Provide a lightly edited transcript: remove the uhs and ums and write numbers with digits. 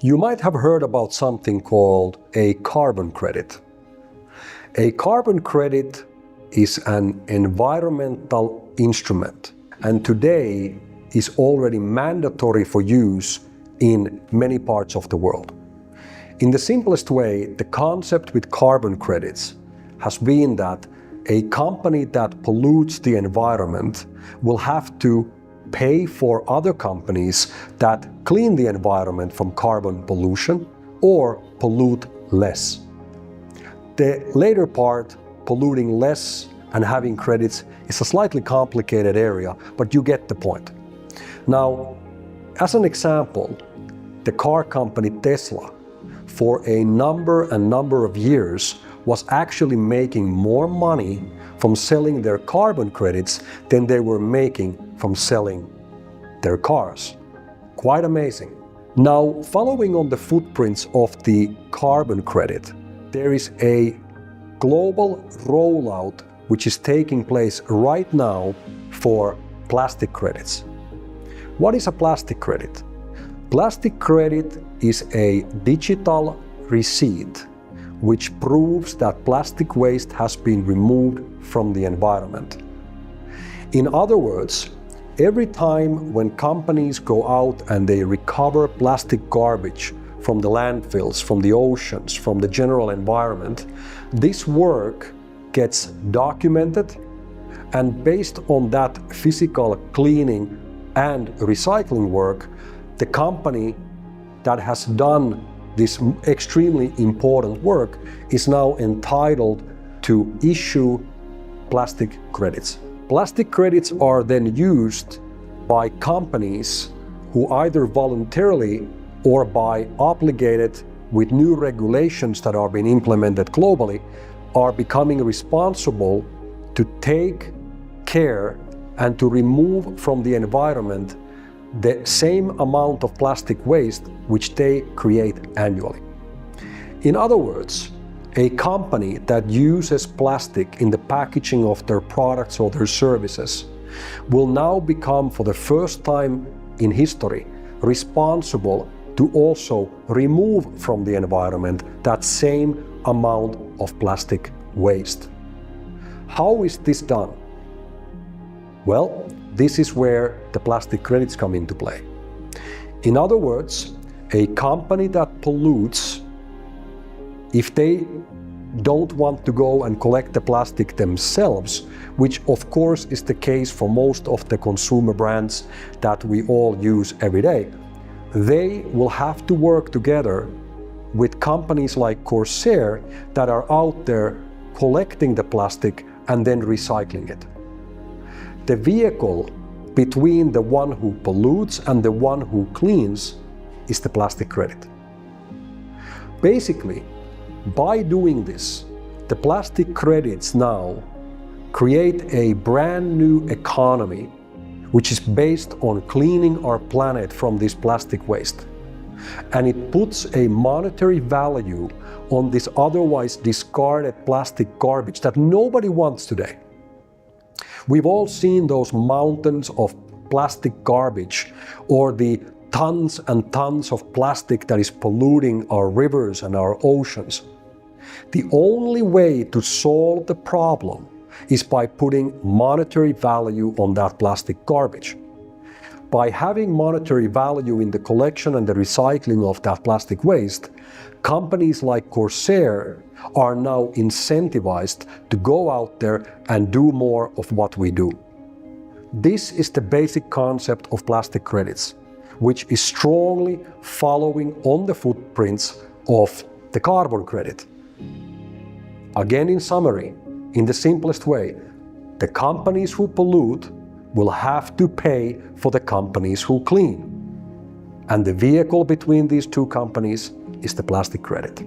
You might have heard about something called a carbon credit. A carbon credit is an environmental instrument and today is already mandatory for use in many parts of the world. In the simplest way, the concept with carbon credits has been that a company that pollutes the environment will have to pay for other companies that clean the environment from carbon pollution or pollute less. The later part, polluting less and having credits, is a slightly complicated area, but you get the point. Now, as an example, the car company Tesla, for a number of years, was actually making more money from selling their carbon credits than they were making from selling their cars. Quite amazing. Now, following on the footprints of the carbon credit, there is a global rollout which is taking place right now for plastic credits. What is a plastic credit? Plastic credit is a digital receipt which proves that plastic waste has been removed from the environment. In other words, every time when companies go out and they recover plastic garbage from the landfills, from the oceans, from the general environment, this work gets documented, and based on that physical cleaning and recycling work, the company that has done this extremely important work is now entitled to issue plastic credits. Plastic credits are then used by companies who either voluntarily or by obligated with new regulations that are being implemented globally are becoming responsible to take care and to remove from the environment the same amount of plastic waste which they create annually. In other words, a company that uses plastic in the packaging of their products or their services will now become, for the first time in history, responsible to also remove from the environment that same amount of plastic waste. How is this done? Well, this is where the plastic credits come into play. In other words, a company that pollutes, if they don't want to go and collect the plastic themselves, which of course is the case for most of the consumer brands that we all use every day, they will have to work together with companies like Cos'E that are out there collecting the plastic and then recycling it. The vehicle between the one who pollutes and the one who cleans is the plastic credit. Basically, by doing this, the plastic credits now create a brand new economy which is based on cleaning our planet from this plastic waste. And it puts a monetary value on this otherwise discarded plastic garbage that nobody wants today. We've all seen those mountains of plastic garbage or the tons and tons of plastic that is polluting our rivers and our oceans. The only way to solve the problem is by putting monetary value on that plastic garbage. By having monetary value in the collection and the recycling of that plastic waste, companies like Cos'E are now incentivized to go out there and do more of what we do. This is the basic concept of plastic credits, which is strongly following on the footprints of the carbon credit. Again, in summary, in the simplest way, the companies who pollute will have to pay for the companies who clean. And the vehicle between these two companies is the plastic credit.